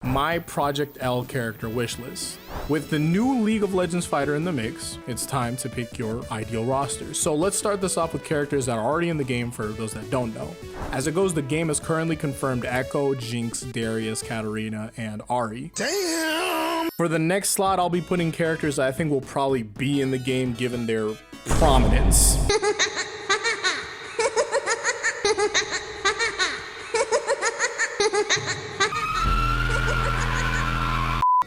my Project L character wishlist. With the new League of Legends fighter in the mix, it's time to pick your ideal roster. So let's start this off with characters that are already in the game for those that don't know. As it goes, the game has currently confirmed Ekko, Jinx, Darius, Katarina, and Ahri. Damn! For the next slot, I'll be putting characters that I think will probably be in the game given their prominence.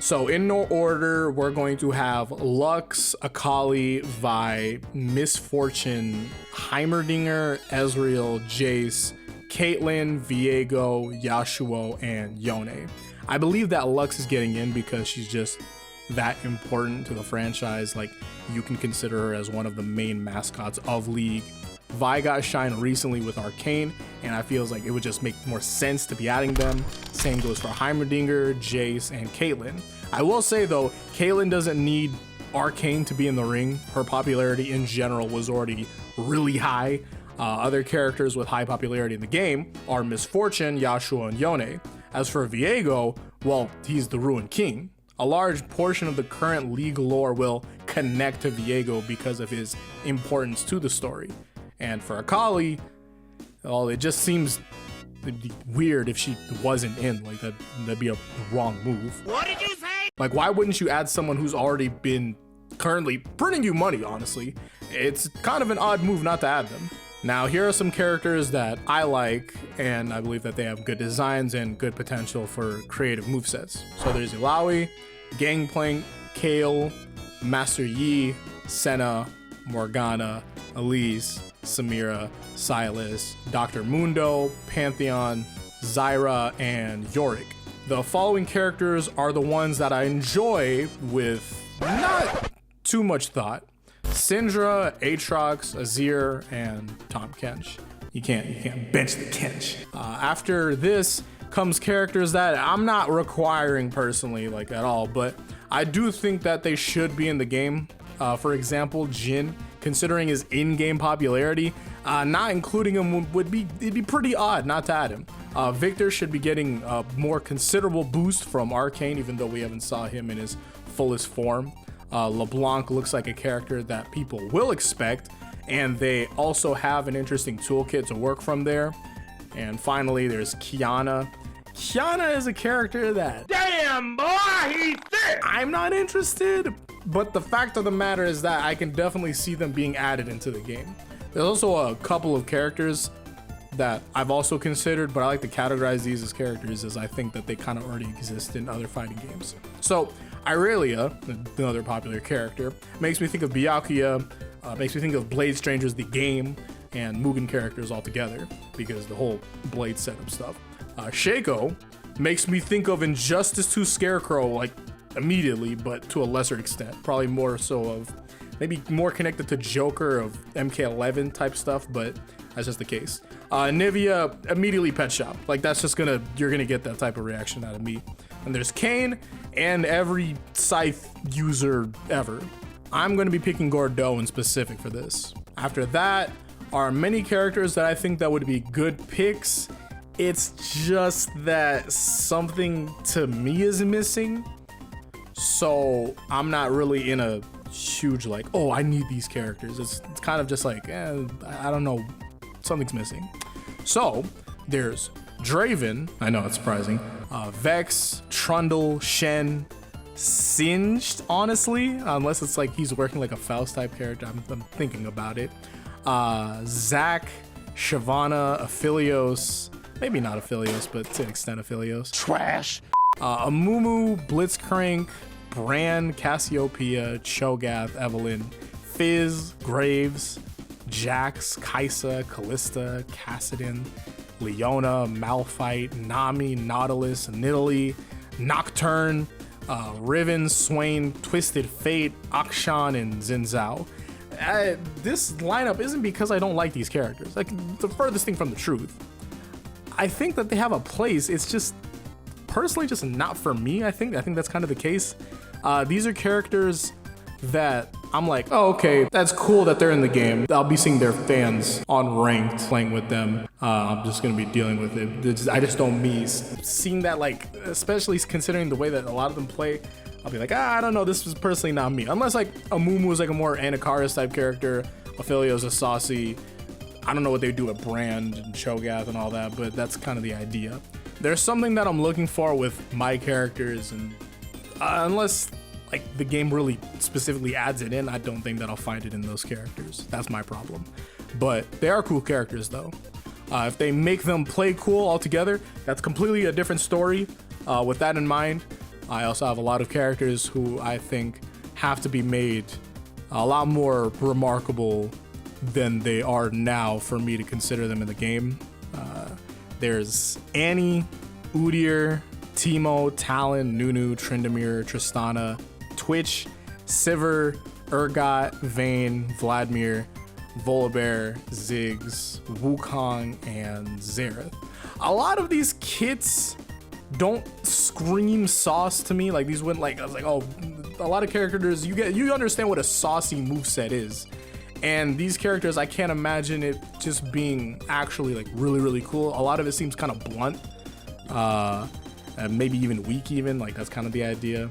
So in no order, we're going to have Lux, Akali, Vi, Misfortune, Heimerdinger, Ezreal, Jace, Caitlyn, Viego, Yasuo, and Yone. I believe that Lux is getting in because she's just that important to the franchise. Like, you can consider her as one of the main mascots of League. Vi got shine recently with Arcane, and I feel like it would just make more sense to be adding them. Same goes for Heimerdinger, Jace, and Caitlyn. I will say though, Caitlyn doesn't need Arcane to be in the ring. Her popularity in general was already really high. Other characters with high popularity in the game are Misfortune, Yasuo, and Yone. As for Viego, well, he's the Ruined King. A large portion of the current League lore will connect to Viego because of his importance to the story. And for Akali, well, it just seems weird if she wasn't in. Like, that'd be a wrong move. What did you say? Like, why wouldn't you add someone who's already been currently printing you money, honestly? It's kind of an odd move not to add them. Now, here are some characters that I like, and I believe that they have good designs and good potential for creative movesets. So there's Illaoi, Gangplank, Kayle, Master Yi, Senna, Morgana, Elise, Samira, Silas, Dr. Mundo, Pantheon, Zyra, and Yorick. The following characters are the ones that I enjoy with not too much thought. Syndra, Aatrox, Azir, and Tahm Kench. You can't bench the Kench. After this comes characters that I'm not requiring personally, like at all, but I do think that they should be in the game. For example, Jhin, considering his in-game popularity, not including him it'd be pretty odd not to add him. Victor should be getting a more considerable boost from Arcane, even though we haven't saw him in his fullest form. LeBlanc looks like a character that people will expect, and they also have an interesting toolkit to work from there. And finally, there's Qiyana. Qiyana is a character that, Damn, boy, he's thick! I'm not interested, but the fact of the matter is that I can definitely see them being added into the game. There's also a couple of characters that I've also considered, but I like to categorize these as characters as I think that they kind of already exist in other fighting games. So Irelia, another popular character, makes me think of Byakuya, makes me think of Blade Strangers the game, and Mugen characters altogether, because the whole Blade setup stuff. Shaco makes me think of Injustice 2 Scarecrow, like immediately, but to a lesser extent. Probably more so of, maybe more connected to Joker of MK11 type stuff, but that's just the case. Nivea, immediately Pet Shop. Like, that's just you're gonna get that type of reaction out of me. And there's Kayn and every Scythe user ever. I'm gonna be picking Gordeau in specific for this. After that are many characters that I think that would be good picks. It's just that something to me is missing. So I'm not really in a huge like, oh, I need these characters. It's kind of just like, I don't know, something's missing. So there's Draven, I know it's surprising, Vex, Trundle, Shen, Singed, honestly, unless it's like he's working like a Faust type character. I'm thinking about it. Zac, Shyvana, Aphelios, maybe not Aphelios, but to an extent Aphelios. Trash. Amumu, Blitzcrank, Bran, Cassiopeia, Cho'Gath, Evelynn, Fizz, Graves, Jax, Kai'Sa, Callista, Kassadin, Leona, Malphite, Nami, Nautilus, Nidalee, Nocturne, Riven, Swain, Twisted Fate, Akshan, and Xin Zhao. This lineup isn't because I don't like these characters. Like, the furthest thing from the truth. I think that they have a place. It's just personally just not for me. I think that's kind of the case. These are characters that I'm like, oh, okay, that's cool that they're in the game. I'll be seeing their fans on ranked playing with them. I'm just gonna be dealing with it. I just don't miss seeing that, like, especially considering the way that a lot of them play. I'll be like, I don't know, this is personally not me. Unless like a Mumu is like a more Anacaris type character, Ophelio's a saucy. I don't know what they do with Brand and Cho'Gath and all that, but that's kind of the idea. There's something that I'm looking for with my characters, and unless like the game really specifically adds it in, I don't think that I'll find it in those characters. That's my problem. But they are cool characters though. If they make them play cool altogether, that's completely a different story. With that in mind, I also have a lot of characters who I think have to be made a lot more remarkable than they are now for me to consider them in the game. There's Annie, Udyr, Teemo, Talon, Nunu, Tryndamere, Tristana, Twitch, Sivir, Urgot, Vayne, Vladimir, Volibear, Ziggs, Wukong, and Xerath. A lot of these kits don't scream sauce to me. Like these wouldn't, like, I was like, oh, a lot of characters, you understand what a saucy moveset is. And these characters, I can't imagine it just being actually like really, really cool. A lot of it seems kind of blunt, and maybe even weak even, like that's kind of the idea.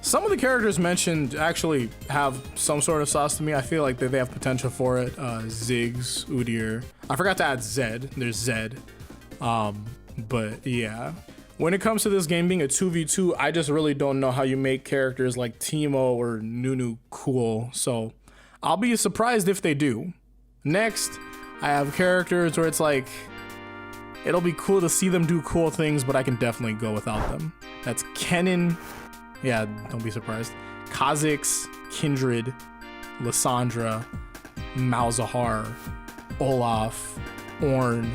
Some of the characters mentioned actually have some sort of sauce to me. I feel like they have potential for it. Ziggs, Udyr. I forgot to add Zed. There's Zed. But yeah. When it comes to this game being a 2v2, I just really don't know how you make characters like Teemo or Nunu cool. So I'll be surprised if they do. Next, I have characters where it's like, it'll be cool to see them do cool things, but I can definitely go without them. That's Kennen. Yeah, don't be surprised. Kha'Zix, Kindred, Lissandra, Malzahar, Olaf, Ornn,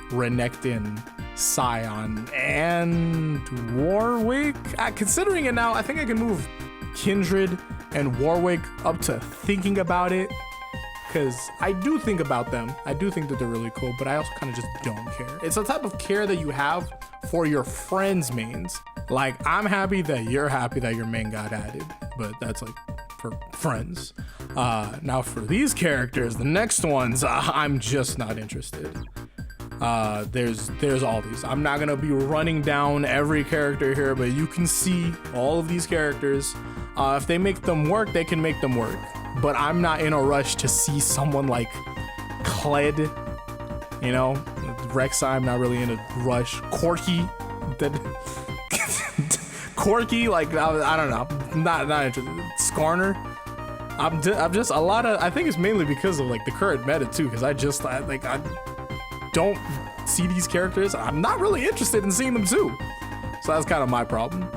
Renekton, Sion, and Warwick. Considering it now, I think I can move Kindred and Warwick up to thinking about it, because I do think about them. I do think that they're really cool, but I also kind of just don't care. It's a type of care that you have for your friends' mains. Like, I'm happy that you're happy that your main got added, but that's like for friends. Now for these characters, the next ones, I'm just not interested. There's all these. I'm not gonna be running down every character here, but you can see all of these characters. If they make them work, they can make them work. But I'm not in a rush to see someone like Kled, you know, Rek'Sai. I'm not really in a rush. Corki, Corki, like I don't know, not interested. Skarner. I'm just a lot of. I think it's mainly because of like the current meta too, because I don't see these characters. I'm not really interested in seeing them too. So that's kind of my problem.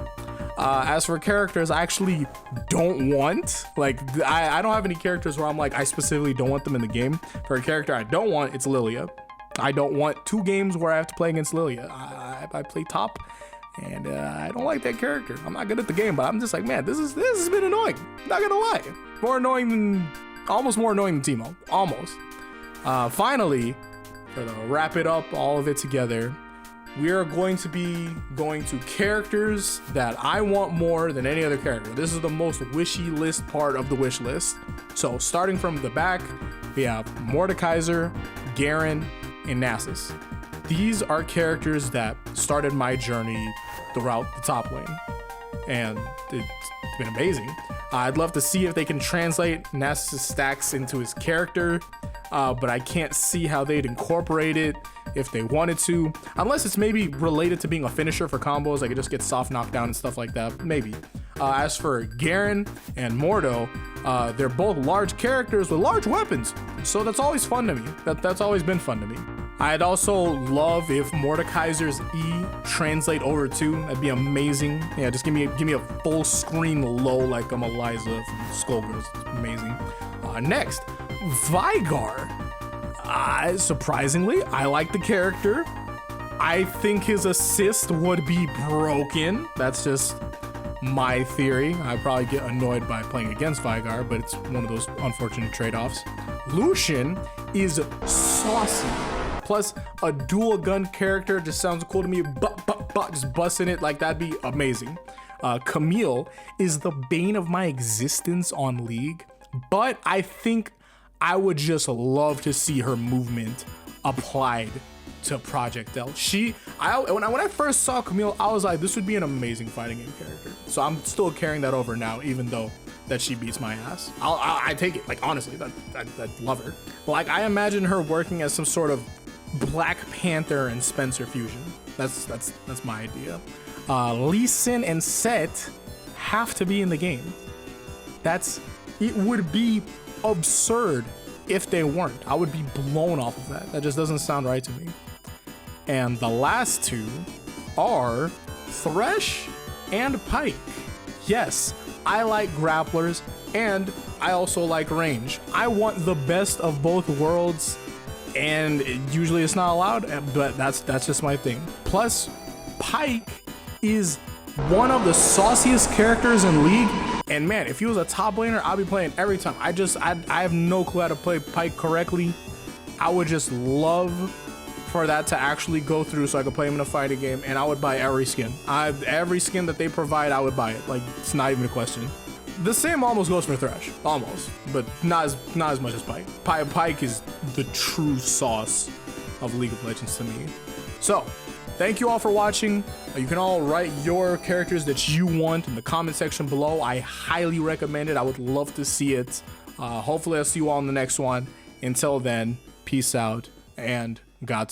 As for characters I actually don't want, like I don't have any characters where I'm like, I specifically don't want them in the game. For a character I don't want, it's Lilia. I don't want 2 games where I have to play against Lilia. I play top, and I don't like that character. I'm not good at the game, but I'm just like, man, this has been annoying. Not gonna lie, almost more annoying than Teemo. Almost. Finally, to wrap it up, all of it together, we are going to be going to characters that I want more than any other character. This is the most wishy list part of the wish list. So starting from the back, we have Mordekaiser, Garen, and Nasus. These are characters that started my journey throughout the top lane, and it's been amazing. I'd love to see if they can translate Nasus' stacks into his character, but I can't see how they'd incorporate it if they wanted to, unless it's maybe related to being a finisher for combos, like it just gets soft knockdown and stuff like that, maybe. As for Garen and Mordo, they're both large characters with large weapons, so that's always fun to me. That's always been fun to me. I'd also love if Mordekaiser's E translate over too. That'd be amazing. Yeah, just give me a full screen low like I'm Eliza from Skullgirls. It's amazing. Next, Veigar. Surprisingly, I like the character. I think his assist would be broken. That's just my theory. I probably get annoyed by playing against Veigar, but it's one of those unfortunate trade-offs. Lucian is saucy. Plus, a dual gun character just sounds cool to me. Just busting it, like that'd be amazing. Camille is the bane of my existence on League. but I think I would just love to see her movement applied to Project L. When I first saw Camille, I was like, this would be an amazing fighting game character. So I'm still carrying that over now, even though that she beats my ass. I take it, like, honestly, I love her. But like, I imagine her working as some sort of Black Panther and Spencer fusion. That's my idea. Lee Sin and Set have to be in the game. It would be absurd if they weren't. I would be blown off of that. That just doesn't sound right to me. And the last two are Thresh and Pike. Yes, I like grapplers and I also like range. I want the best of both worlds, and usually it's not allowed, but that's just my thing. Plus, Pike is one of the sauciest characters in League, and man, if he was a top laner, I'd be playing every time. I have no clue how to play Pike correctly. I would just love for that to actually go through so I could play him in a fighting game, and I would buy every skin. Every skin that they provide, I would buy it. Like, it's not even a question. The same almost goes for Thresh, almost, but not as much as Pike. Pike is the true sauce of League of Legends to me. So, thank you all for watching. You can all write your characters that you want in the comment section below. I highly recommend it. I would love to see it. Hopefully I'll see you all in the next one. Until then, peace out and Godspeed.